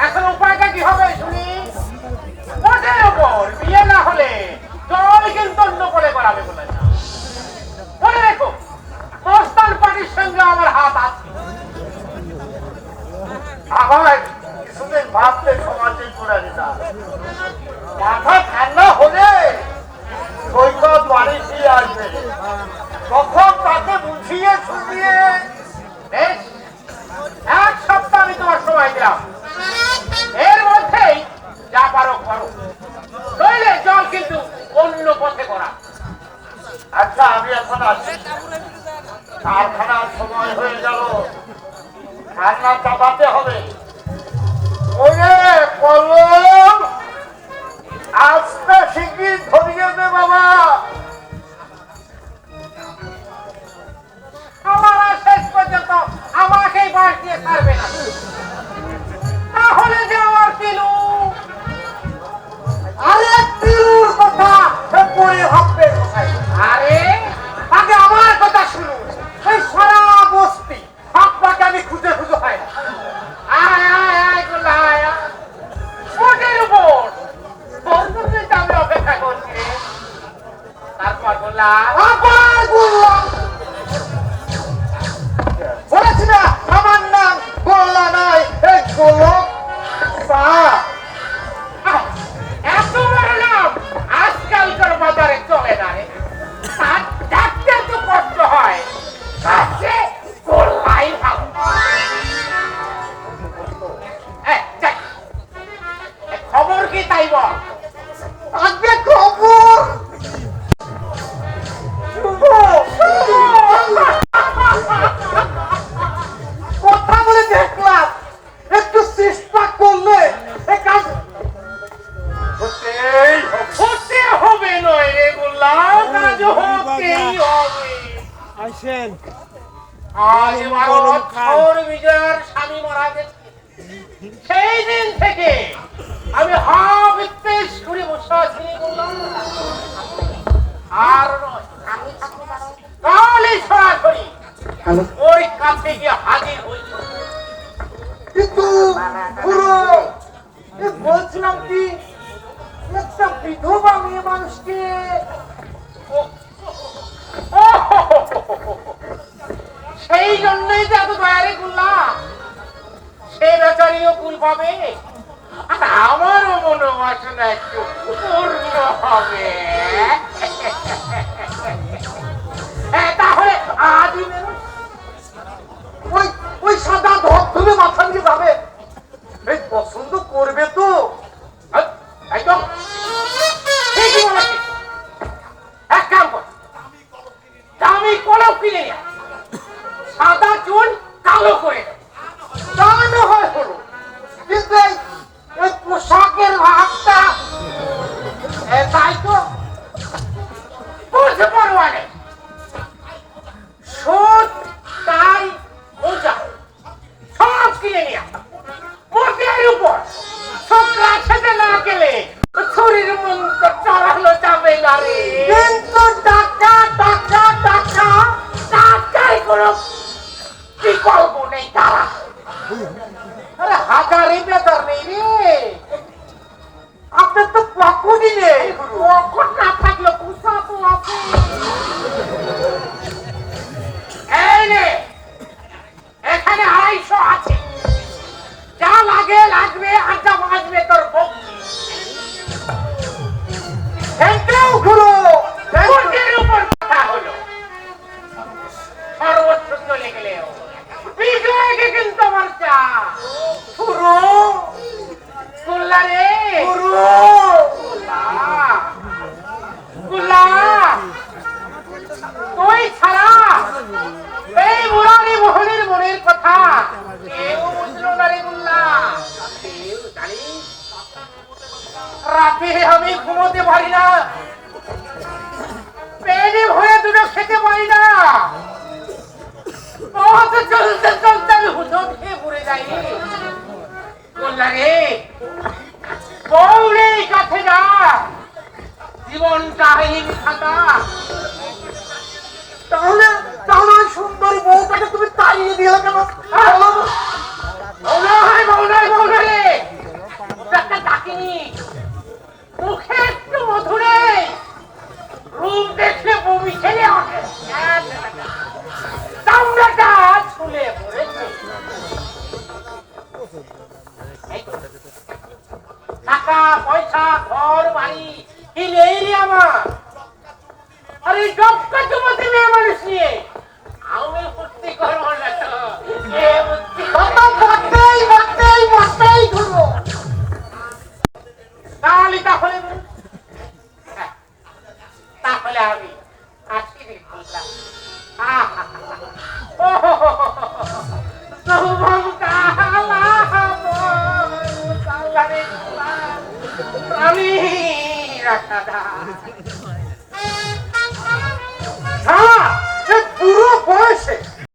এখন উপায়টা কি হবে শুনি? মোটের উপর বিয়ে না হলে জল কিন্তু অন্য করে করাবে বলে না। মনে রেখো, মস্তান পার্টির সঙ্গে আমার হাত আছে। আবার কিছুদিন ভাবতে সমাজে করে দিতাম, মাথা ঠান্ডা হলে সৈকত বাড়ি ফিরে আসবে, তখন তাকে বুঝিয়ে শুনিয়ে। বেশ, এক সপ্তাহ আমি তোমার সময় দিলাম, এর মধ্যেই যা পারো করো, নইলে জল কিন্তু অন্য পথে করা। আচ্ছা, আমি এখন আছি, কারখানার সময় হয়ে গেল, রান্না চাপাতে হবে। ওরে কলম, আজকে শিগগির ধরিয়ে দে বাবা। আমার শেষ পর্যন্ত আমাকেই বাস দিয়ে ছাড়বে না, তাহলে যে আমার পিলু। আরে তিলুর কথা পরে ভাববে কোথায়? আরে আগে আমার কথা শুনুন। এই সারা বস্তি আপনাকে আমি খুঁজে খুঁজে হয় না। আয় আয় আয় গোল্লা আয় আয়। মোটের উপর বন্ধুদের আমি অপেক্ষা করছি রে। তারপর গোল্লা আবার বললাম, বলেছি না আমার নাম গোল্লা নয়, এই গোলক। এত বড় নাম আজকালকার বাজারে চলে না রে। তার ডাকতে তো কষ্ট হয়, তার চেয়ে গোল্লাই ভালো। যাই, খবর কি তাই বল? আগে খবর কথা বলে দেখলাম, একটু চেষ্টা করলে কাজ হতে হবে নয় রে গোল্লা, কাজ হতেই হবে। আসেন আজ 12 বছর বিজয়ের স্বামী মারা গেছে, সেই দিন থেকে আমি হাবিত্তেশ করে বসে আছি গোল্লা। আর নয়, কালই সরাসরি ওই কাছে গিয়ে হাজির হইল। কিন্তু পুরো বলছিলাম কি, একটা বিধবা মেয়ে মানুষকে সেই জন্যই তো এত দয়ারে করলাম, সে বেচারিও কুল পাবে, আর আমারও মনোবাসনা একটু পূর্ণ হবে। তাহলে আজই বেরো। ওই ওই সাদা ধপ ধুলে মাথা নিয়ে যাবে, এই পছন্দ করবে তো? একদম ঠিকই বলেছিস। এক কাম কর, দামি কলম কিনে নিয়ে আয়, সাদা চুল কালো করে দাও। তা না হয় হলো, কিন্তু এই পোশাকের ভাগটা তাই তো বুঝতে পারবা নেই। সুট টাই মোজা সব কিনে নিয়ে আয়। মোটের উপর ছোকরা খেতে না গেলে ছুরির মন্ত্র চালানো যাবে না রে। কিন্তু টাকা টাকা টাকা টাকার কোনো বিকল্প নেই তারা। আরে হাজারে বেদার নেই রে। আপনার তো পকড়ি নেই। পকেট না থাকলে কুসা তো আছে। এই নে, এখানে 250 আছে, যা লাগে লাগবে আর যা বাঁচবে তোর ভক্তি। থ্যাংক ইউ গুরু। কোটির উপর কথা হলো, সর্বোচ্চ চলে গেলেও বিজয়কে কিন্তু আমার চা। গুরু গোল্লা রে গুরু গোল্লা, গোল্লা, তুই ছাড়া এই মুরারি মোহনের মনের কথা কেউ বুঝলো না রে গোল্লা। কেউ জানিস, রাতে আমি ঘুমোতে পারি না, পেটে ভরে দুটো খেতে পারি না, চলতে চলতে আমি হুজুর খেয়ে পড়ে যাই। গোল্লা রে, বউরে কাছে যা, জীবনটা হয়নি খাতা। তাহলে তাহলে ওই সুন্দর বউটাকে তুমি তাড়িয়ে দিলে কেন? নয় ডাকিনি